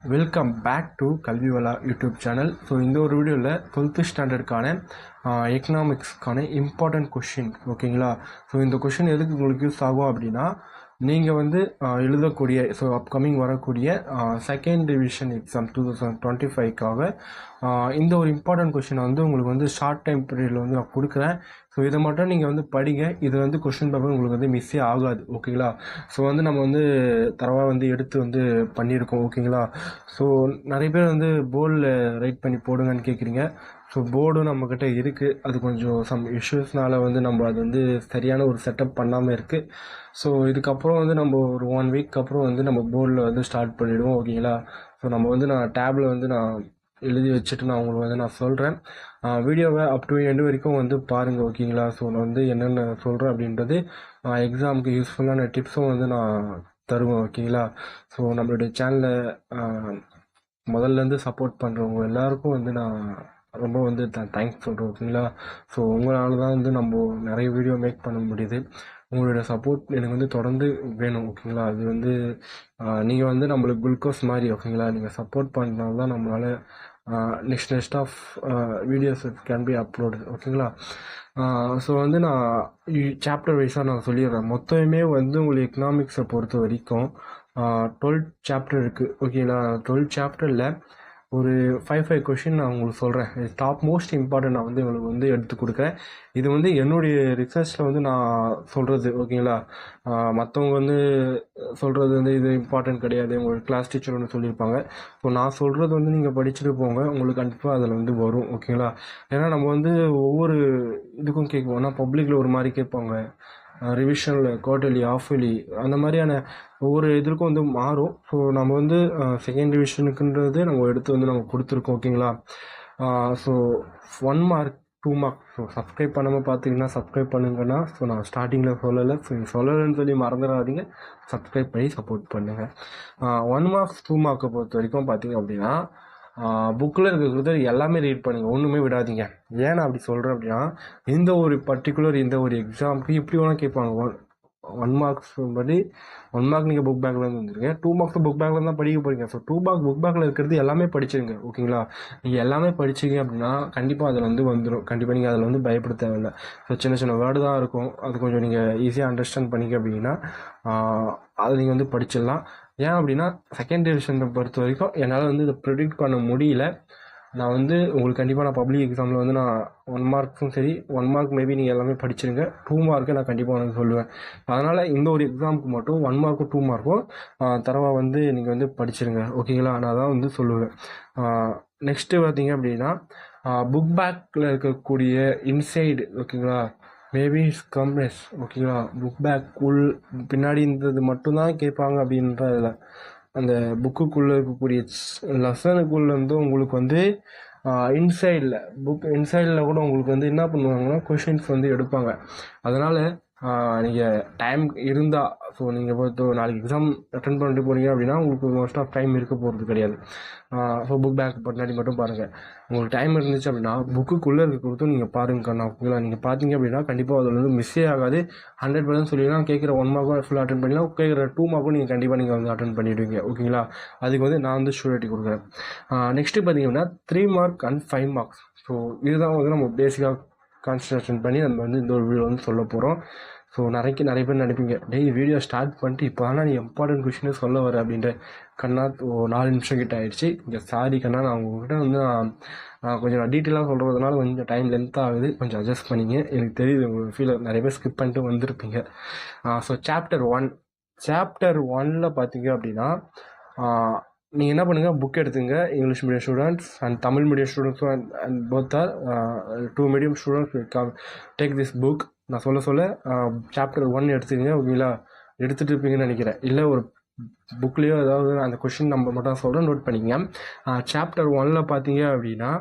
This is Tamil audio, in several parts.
Welcome back to Kalvivala YouTube channel. So இந்த ஒரு வீடியோவில் 12th ஸ்டாண்டர்டுக்கான எக்கனாமிக்ஸ்க்கான இம்பார்ட்டன்ட் கொஷின், ஓகேங்களா? ஸோ இந்த கொஷின் எதுக்கு உங்களுக்கு யூஸ் ஆகும் அப்படின்னா, நீங்கள் வந்து எழுதக்கூடிய அப்கமிங் வரக்கூடிய செகண்ட் டிவிஷன் எக்ஸாம் 2025க்காக இந்த ஒரு இம்பார்ட்டன்ட் கொஷினை வந்து உங்களுக்கு வந்து ஷார்ட் டைம் பீரியடில் வந்து நான் கொடுக்குறேன். ஸோ இதை மட்டும் நீங்கள் வந்து படிங்க. இது வந்து கொஷின் பேப்பர் உங்களுக்கு வந்து மிஸ்ஸே ஆகாது, ஓகேங்களா? ஸோ வந்து நம்ம வந்து தரவாக வந்து எடுத்து வந்து பண்ணியிருக்கோம், ஓகேங்களா? ஸோ நிறைய பேர் வந்து போர்டில் ரைட் பண்ணி போடுங்கன்னு கேட்குறீங்க. ஸோ போர்டும் நம்மக்கிட்ட இருக்குது. அது கொஞ்சம் சம் இஷ்யூஸ்னால வந்து நம்ம அது வந்து சரியான ஒரு செட்டப் பண்ணாமல் இருக்குது. ஸோ இதுக்கப்புறம் வந்து நம்ம ஒரு 1 வீக் அப்புறம் வந்து நம்ம போர்டில் வந்து ஸ்டார்ட் பண்ணிவிடுவோம், ஓகேங்களா? ஸோ நம்ம வந்து நான் டேபில் வந்து நான் எழுதி வச்சுட்டு நான் உங்களுக்கு வந்து நான் சொல்கிறேன். வீடியோவை அப் டு எண்டு வரைக்கும் வந்து பாருங்கள், ஓகேங்களா? ஸோ நான் வந்து என்னென்ன சொல்கிறேன் அப்படின்றது எக்ஸாமுக்கு யூஸ்ஃபுல்லான டிப்ஸும் வந்து நான் தருவேன், ஓகேங்களா? ஸோ நம்மளுடைய சேனலை முதல்லேருந்து சப்போர்ட் பண்ணுறவங்க எல்லாருக்கும் வந்து நான் ரொம்ப வந்து தேங்க்ஸ் சொல்கிறேன், ஓகேங்களா? ஸோ உங்களால் தான் வந்து நம்ம நிறைய வீடியோ மேக் பண்ண முடியுது. உங்களோட சப்போர்ட் எனக்கு வந்து தொடர்ந்து வேணும், ஓகேங்களா? அது வந்து நீங்கள் வந்து நம்மளுக்கு குளுக்கோஸ் மாதிரி, ஓகேங்களா? நீங்கள் சப்போர்ட் பண்ணுறதுனால தான் நம்மளால் next of videos can be upload, ஓகேங்களா? ஸோ வந்து நான் சாப்டர் வைஸாக நான் சொல்லிடுறேன். மொத்தமே வந்து உங்களுக்கு எக்கனாமிக்ஸை பொறுத்த வரைக்கும் 12 சாப்டர் இருக்குது, ஓகேங்களா? 12 சாப்டரில் ஒரு 5 கொஷின் நான் உங்களுக்கு சொல்கிறேன். டாப் மோஸ்ட் இம்பார்ட்டன்ட் நான் வந்து உங்களுக்கு வந்து எடுத்து கொடுக்குறேன். இது வந்து என்னுடைய ரிசர்ச்சில் வந்து நான் சொல்கிறது, ஓகேங்களா? மற்றவங்க வந்து சொல்கிறது வந்து இது இம்பார்ட்டன்ட் கிடையாது, உங்களுக்கு கிளாஸ் டீச்சர் ஒன்று சொல்லியிருப்பாங்க. ஸோ நான் சொல்கிறது வந்து நீங்கள் படிச்சுட்டு போங்க, உங்களுக்கு கண்டிப்பாக அதில் வந்து வரும், ஓகேங்களா? ஏன்னா நம்ம வந்து ஒவ்வொரு இதுக்கும் கேட்குவோம். ஆனால் பப்ளிக்கில் ஒரு மாதிரி கேட்பாங்க, ரிவிஷனில் குவார்டர்லி, ஆஃப்லி, அந்த மாதிரியான ஒவ்வொரு இதற்கும் வந்து மாறும். ஸோ நம்ம வந்து செகண்ட் டிவிஷனுக்குன்றது நம்ம எடுத்து வந்து நம்ம கொடுத்துருக்கோம், ஓகேங்களா? So 1 mark 2 mark. So subscribe பண்ணாமல் பார்த்தீங்கன்னா சப்ஸ்கிரைப் பண்ணுங்கன்னா, ஸோ நான் ஸ்டார்டிங்கில் சொல்லலை, ஸோ சொல்லலைன்னு சொல்லி மறந்துடாதீங்க, சப்ஸ்கிரைப் பண்ணி சப்போர்ட் பண்ணுங்கள். 1 மார்க்ஸ் 2 மார்க்கை பொறுத்த வரைக்கும் பார்த்தீங்க அப்படின்னா, புக்கில் இருக்கிறது எல்லாமே ரீட் பண்ணுங்கள், ஒன்றுமே விடாதீங்க. ஏன் நான் அப்படி சொல்கிறேன் அப்படின்னா, இந்த ஒரு எக்ஸாமுக்கு இப்படி வேணால் கேட்பாங்க. 1 மார்க்ஸ் படி 1 மார்க் நீங்கள் புக் பேக்லேருந்து வந்துருங்க, 2 மார்க்ஸ் புக் பேக்கில் தான் படிக்க போகிறீங்க. ஸோ 2 மார்க் புக் பேக்கில் இருக்கிறது எல்லாமே படிச்சிருங்க, ஓகேங்களா? நீங்கள் எல்லாமே படிச்சிங்க அப்படின்னா கண்டிப்பாக அதில் வந்து வந்துடும். கண்டிப்பாக நீங்கள் அதில் வந்து பயப்பட தேவையில்லை. ஸோ சின்ன சின்ன வேர்டு தான் இருக்கும், அது கொஞ்சம் நீங்கள் ஈஸியாக அண்டர்ஸ்டாண்ட் பண்ணிக்க அப்படின்னா அதை நீங்கள் வந்து படிச்சிடலாம். ஏன் அப்படின்னா செகண்ட் டிவிஷனை பொறுத்த வரைக்கும் என்னால் வந்து இதை ப்ரிடிக்ட் பண்ண முடியல. நான் வந்து உங்களுக்கு கண்டிப்பாக நான் பப்ளிக் எக்ஸாமில் வந்து நான் 1 மார்க்ஸும் சரி, 1 மார்க் மேபி நீங்கள் எல்லாமே படிச்சிருங்க, 2 மார்க்கு நான் கண்டிப்பாக வந்து சொல்லுவேன். அதனால் இந்த ஒரு எக்ஸாமுக்கு மட்டும் 1 மார்க்கும் 2 மார்க்கும் தரவாக வந்து நீங்கள் வந்து படிச்சிருங்க, ஓகேங்களா? நான் தான் வந்து சொல்லுவேன். நெக்ஸ்ட்டு பார்த்தீங்க அப்படின்னா, புக் பேக்கில் இருக்கக்கூடிய இன்சைடு, ஓகேங்களா? மேபி கம்ப்ரெஸ், ஓகேங்களா? புக் பேக் பின்னாடி இருந்தது மட்டும்தான் கேட்பாங்க அப்படின்றதில்ல. அந்த புக்குக்குள்ளே இருக்கக்கூடிய லெசனுக்குள்ளே வந்து உங்களுக்கு வந்து இன்சைடில் கூட உங்களுக்கு வந்து என்ன பண்ணுவாங்கன்னா கொஷின்ஸ் வந்து எடுப்பாங்க. அதனால் நீங்கள் டைம் இருந்தால், ஸோ நீங்கள் இப்போ நாளைக்கு எக்ஸாம் அட்டன் பண்ணிட்டு போகிறீங்க அப்படின்னா உங்களுக்கு மோஸ்ட் ஆஃப் டைம் இருக்க போகிறது கிடையாது. ஸோ புக் பேக் பின்னாடி மட்டும் பாருங்கள். உங்களுக்கு டைம் இருந்துச்சு அப்படின்னா புக்குக்குள்ளே இருக்க கொடுத்து நீங்கள் பாருங்கண்ணா, ஓகேங்களா? நீங்கள் பார்த்தீங்க அப்படின்னா கண்டிப்பாக அதில் வந்து மிஸ்ஸே ஆகாது. 100% சொல்லிடலாம். கேட்குற 1 மார்க்கும் ஃபுல்லாக அட்டன் பண்ணிடலாம், கேட்குற 2 மார்க்கும் நீங்கள் கண்டிப்பாக நீங்கள் வந்து அட்டன் பண்ணிவிடுவீங்க, ஓகேங்களா? அதுக்கு வந்து நான் வந்து ஷூரிட்டி கொடுக்குறேன். நெக்ஸ்ட்டு பார்த்தீங்கன்னா 3 மார்க் அண்ட் 5 மார்க்ஸ். ஸோ இதுதான் வந்து நம்ம பேசிக்காக கான்சன்ட்ரேஷன் பண்ணி நம்ம வந்து இந்த ஒரு வீடியோ வந்து சொல்ல போகிறோம். ஸோ நிறைய பேர் நினைப்பீங்க, வீடியோ ஸ்டார்ட் பண்ணிட்டு இப்போ ஆனால் நீ இம்பார்ட்டன்ட் கொஷினே சொல்ல வர அப்படின்ற. கண்ணா, 4 நிமிஷம் கிட்ட ஆகிடுச்சு. இங்கே சாரி கண்ணா, நான் உங்கள்கிட்ட வந்து கொஞ்சம் டீட்டெயிலாக சொல்கிறதுனால கொஞ்சம் டைம் லென்த் ஆகுது, கொஞ்சம் அட்ஜஸ்ட் பண்ணிங்க. எனக்கு தெரியுது உங்கள் ஃபீல் நிறைய பேர் ஸ்கிப் பண்ணிட்டு வந்திருப்பீங்க. ஸோ சாப்டர் 1ல் பார்த்தீங்க அப்படின்னா, நீங்கள் என்ன பண்ணுங்கள், புக் எடுத்துங்க. English medium students and Tamil medium ஸ்டூடெண்ட்ஸும் and both are 2 medium students take this book. நான் சொல்ல சாப்டர் 1 எடுத்துக்கங்க, ஓகேங்களா? எடுத்துகிட்டு இருப்பீங்கன்னு நினைக்கிறேன். இல்லை ஒரு புக்லேயோ ஏதாவது அந்த கொஷின் நம்பர் மட்டும் சொல்கிறேன், நோட் பண்ணிங்க. சாப்டர் 1ல் பார்த்தீங்க அப்படின்னா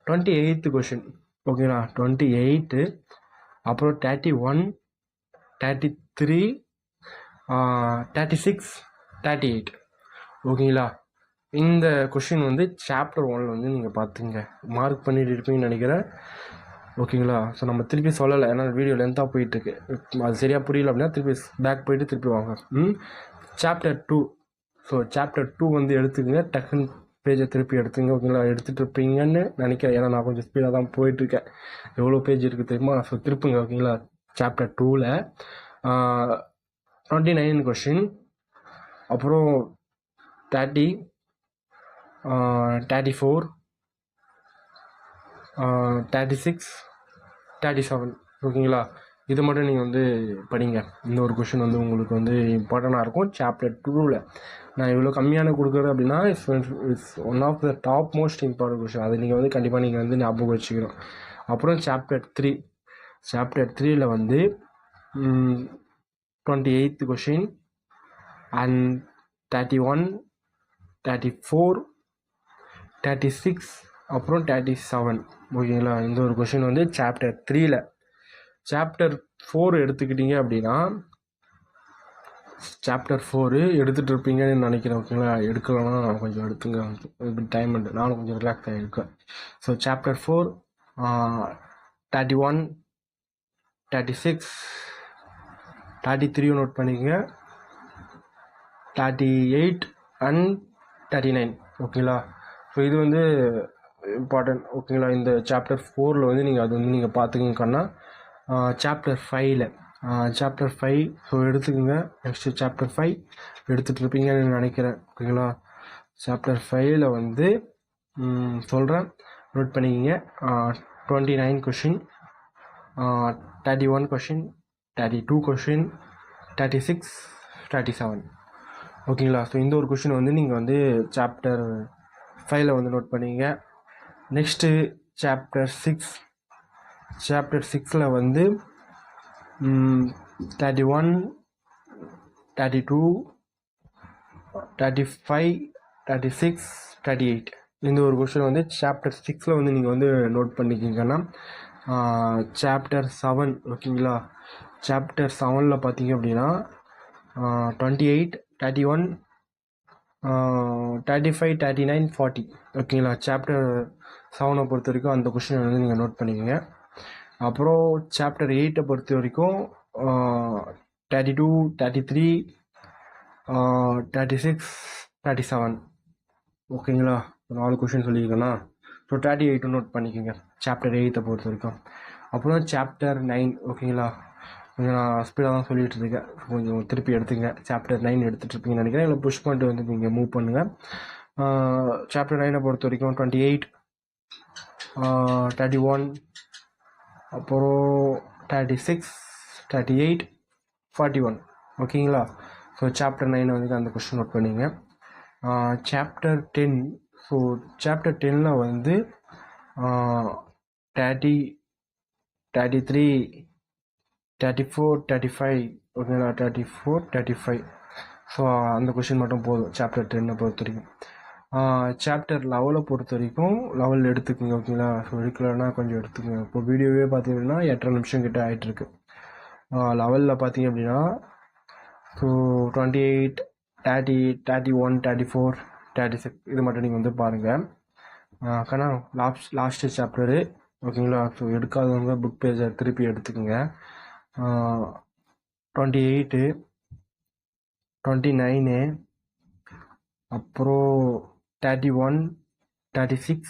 28th கொஷின், ஓகேங்களா? 28, அப்புறம் 31, 33, 36, 38, ஓகேங்களா? இந்த கொஷின் வந்து சாப்டர் 1ல் வந்து நீங்கள் பார்த்துங்க, மார்க் பண்ணிட்டு இருப்பீங்கன்னு நினைக்கிறேன், ஓகேங்களா? ஸோ நம்ம திருப்பி சொல்லலை, ஏன்னா வீடியோ லென்த்தாக போயிட்டுருக்கு. அது சரியாக புரியல அப்படின்னா திருப்பி பேக் போயிட்டு திருப்பி வாங்க. சாப்டர் 2 ஸோ சாப்டர் 2 வந்து எடுத்துக்கங்க, டக்குன்னு பேஜை திருப்பி எடுத்துங்க. ஓகேங்களா, எடுத்துகிட்டு இருப்பீங்கன்னு நினைக்கிறேன். ஏன்னா நான் கொஞ்சம் ஸ்பீடாக தான் போயிட்டுருக்கேன். எவ்வளோ பேஜ் இருக்குது தெரியுமா? ஸோ திருப்புங்க. ஓகேங்களா, சாப்டர் 2ல் 29 கொஷின், அப்புறம் 30, 34, 36, 37. ஓகேங்களா, இது மட்டும் நீங்கள் வந்து படிங்க. இன்னொரு கொஷின் வந்து உங்களுக்கு வந்து இம்பார்ட்டண்ட்டாக இருக்கும் சாப்டர் 2ல். நான் இவ்வளோ கம்மியான கொடுக்குறது அப்படின்னா it's one of the top most important question. அது நீங்கள் வந்து கண்டிப்பாக நீங்கள் வந்து ஞாபகம் வச்சுக்கணும். அப்புறம் சாப்டர் 3ல் வந்து 28th கொஷின் அண்ட் 31, 34, 36, அப்புறம் 37. ஓகேங்களா, இந்த ஒரு கொஷின் வந்து சாப்டர் 3ல். சாப்டர் 4 எடுத்துக்கிட்டீங்க அப்படின்னா சாப்டர் 4 எடுத்துகிட்டு இருப்பீங்கன்னு நினைக்கிறேன். ஓகேங்களா, எடுக்கலன்னா கொஞ்சம் எடுத்துங்க, டைம் உண்டு, நானும் கொஞ்சம் ரிலாக்ஸ் ஆகிருக்கேன். ஸோ சாப்டர் 4 31, 36, 33 நோட் பண்ணிக்கங்க, 38 அண்ட் 39. ஓகேங்களா, ஸோ இது வந்து இம்பார்ட்டன்ட். ஓகேங்களா, இந்த சாப்டர் 4ல் வந்து நீங்கள் அது வந்து நீங்கள் பார்த்துக்கங்கன்னா சாப்டர் 5ல் சாப்டர் 5 ஸோ எடுத்துக்கோங்க. நெக்ஸ்ட்டு சாப்டர் 5 எடுத்துகிட்டு இருப்பீங்கன்னு நினைக்கிறேன். ஓகேங்களா, சாப்டர் 5ல் வந்து சொல்கிறேன், நோட் பண்ணிக்கிங்க. 29 கொஷின், 31 கொஷின், 32 கொஷின், 36, 37. ஓகேங்களா, ஸோ இந்த ஒரு கொஷின் வந்து நீங்கள் வந்து சாப்டர் 5ல் வந்து நோட் பண்ணிங்க. நெக்ஸ்ட்டு சாப்டர் 6ல் வந்து 31, 32, 35, 36, 38. இந்த ஒரு கொஷின் வந்து சாப்டர் 6ல் வந்து நீங்கள் வந்து நோட் பண்ணிக்கிங்கன்னா சாப்டர் 7. ஓகேங்களா, சாப்டர் 7ல் பார்த்தீங்க அப்படின்னா 28, 31, 35, 39, 40. ஓகேங்களா, சாப்டர் 7 பொறுத்த வரைக்கும் அந்த கொஷினை வந்து நீங்கள் நோட் பண்ணிக்கோங்க. அப்புறம் சாப்டர் 8 பொறுத்த வரைக்கும் 32, 33, 36, 37. ஓகேங்களா, 4 கொஷின் சொல்லியிருக்கேன்னா ஸோ 38 நோட் பண்ணிக்கோங்க சாப்டர் 8 பொறுத்த வரைக்கும். அப்புறம் சாப்டர் 9. ஓகேங்களா, கொஞ்சம் நான் ஸ்பீடாக தான் சொல்லிகிட்டு இருக்கேன், கொஞ்சம் திருப்பி எடுத்துங்க. சாப்டர் 9 எடுத்துகிட்டு இருப்பீங்கன்னு நினைக்கிறேன். இல்லை புஷ் பண்ணிட்டு வந்து நீங்கள் மூவ் பண்ணுங்கள். சாப்டர் 9 பொறுத்த வரைக்கும் 28, 31, அப்புறம் 36, 38, 41. ஓகேங்களா, ஸோ சாப்டர் 9 வந்து அந்த கொஸ்டின் நோட் பண்ணிங்க. சாப்டர் 10. ஸோ சாப்டர் 10ல் வந்து 30, 33, 34, 35. ஓகேங்களா, 34, 35. ஸோ அந்த கொஷின் மட்டும் போதும் சாப்டர் 10 பொறுத்த வரைக்கும். சாப்டர் 11 பொறுத்த வரைக்கும் 11 எடுத்துக்கோங்க. ஓகேங்களா, ஸோ எடுக்கலன்னா கொஞ்சம் எடுத்துக்கோங்க. இப்போ வீடியோவே பார்த்தீங்கன்னா 8 நிமிஷம் கிட்ட ஆகிட்டுருக்கு. 11ல் பார்த்தீங்க அப்படின்னா ஸோ 28, 30, 31, 34, 36 இது மட்டும் நீங்கள் வந்து பாருங்கள். கண்ணா லாஸ்ட்டு சாப்டரு. ஓகேங்களா, ஸோ எடுக்காதவங்க புக் பேஜை திருப்பி எடுத்துக்கோங்க. 28, 29, அப்புறம் 31, 36,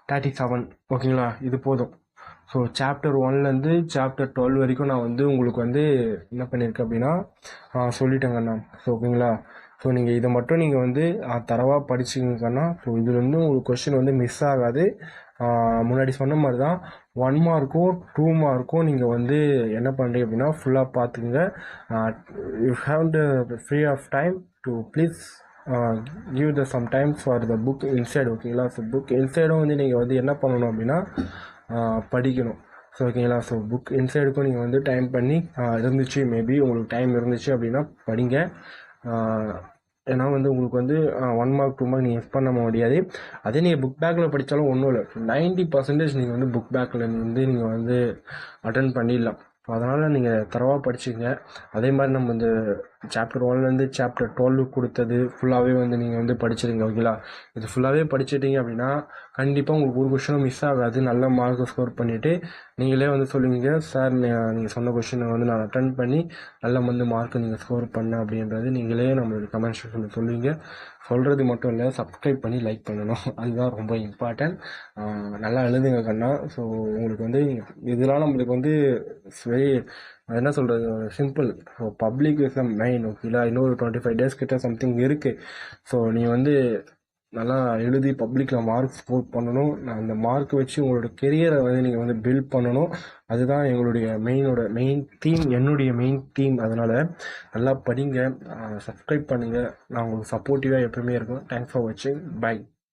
37. ஓகேங்களா, இது போதும். ஸோ சாப்டர் 1லேருந்து சாப்டர் 12 வரைக்கும் நான் வந்து உங்களுக்கு வந்து என்ன பண்ணியிருக்கேன் அப்படின்னா சொல்லிட்டேங்கண்ணா. ஸோ ஓகேங்களா, ஸோ நீங்கள் இதை மட்டும் நீங்கள் வந்து தரவாக படிச்சுக்கண்ணா. ஸோ இதில் வந்து உங்களுக்கு கொஸ்டின் வந்து மிஸ் ஆகாது. முன்னாடி சொன்ன மாதிரி தான் 1 மார்க்கும் 2 மார்க்கும் நீங்கள் வந்து என்ன பண்ணுறீங்க அப்படின்னா ஃபுல்லாக பார்த்துக்குங்க. You have the free of time to please give the sometimes for the book inside. ஓகேங்களா, ஸோ புக் இன்சைடும் வந்து நீங்கள் வந்து என்ன பண்ணணும் அப்படின்னா படிக்கணும். ஸோ ஓகேங்களா, ஸோ புக் இன்சைடுக்கும் நீங்கள் வந்து டைம் பண்ணி இருந்துச்சு, மேபி உங்களுக்கு டைம் இருந்துச்சு அப்படின்னா படிங்க. ஏன்னா வந்து உங்களுக்கு வந்து 1 மார்க் 2 மார்க் நீங்கள் மிஸ் பண்ண முடியாது. அதே நீங்கள் புக் பேக்கில் படித்தாலும் ஒன்றும் இல்லை, 90% நீங்கள் வந்து புக் பேக்கில் வந்து நீங்கள் வந்து அட்டன் பண்ணிடலாம். ஸோ அதனால் நீங்கள் தரவாக படிச்சுங்க. அதே மாதிரி நம்ம இந்த சாப்டர் 1லேருந்து சாப்டர் 12 கொடுத்தது ஃபுல்லாகவே வந்து நீங்கள் வந்து படிச்சிருங்க. ஓகேங்களா? இது ஃபுல்லாகவே படிச்சிட்டிங்க அப்படின்னா கண்டிப்பாக உங்களுக்கு ஒரு கொஷினும் மிஸ் ஆகாது. நல்ல மார்க் ஸ்கோர் பண்ணிவிட்டு நீங்களே வந்து சொல்லுவீங்க, சார் நீங்கள் சொன்ன கொஷினை வந்து நான் அட்டன் பண்ணி நல்ல வந்து மார்க் நீங்கள் ஸ்கோர் பண்ண அப்படின்றது நீங்களே நம்மளுடைய கமெண்ட் செக்ஷனில் சொல்லுவீங்க. சொல்கிறது மட்டும் இல்லை, சப்ஸ்கிரைப் பண்ணி லைக் பண்ணணும். அதுதான் ரொம்ப இம்பார்ட்டன்ட். நல்லா எழுதுங்க கண்ணா. ஸோ உங்களுக்கு வந்து இதெல்லாம் நம்மளுக்கு வந்து வெரி என்ன சொல்கிறது, simple. So public is the main. ஓகேங்களா? இன்னொரு 25 days கிட்ட சம்திங் இருக்குது. ஸோ நீ வந்து நல்லா எழுதி பப்ளிக்கில் மார்க் ஸ்கோர் பண்ணணும். அந்த மார்க் வச்சு உங்களோட கெரியரை வந்து நீங்கள் வந்து பில்ட் பண்ணணும். அதுதான் எங்களுடைய மெயின் தீம், என்னுடைய மெயின் தீம். அதனால் நல்லா படிங்க, சப்ஸ்கிரைப் பண்ணுங்கள். நான் உங்களுக்கு சப்போர்ட்டிவாக எப்பவுமே இருக்கும். தேங்க்ஸ் ஃபார் வாட்சிங். பை.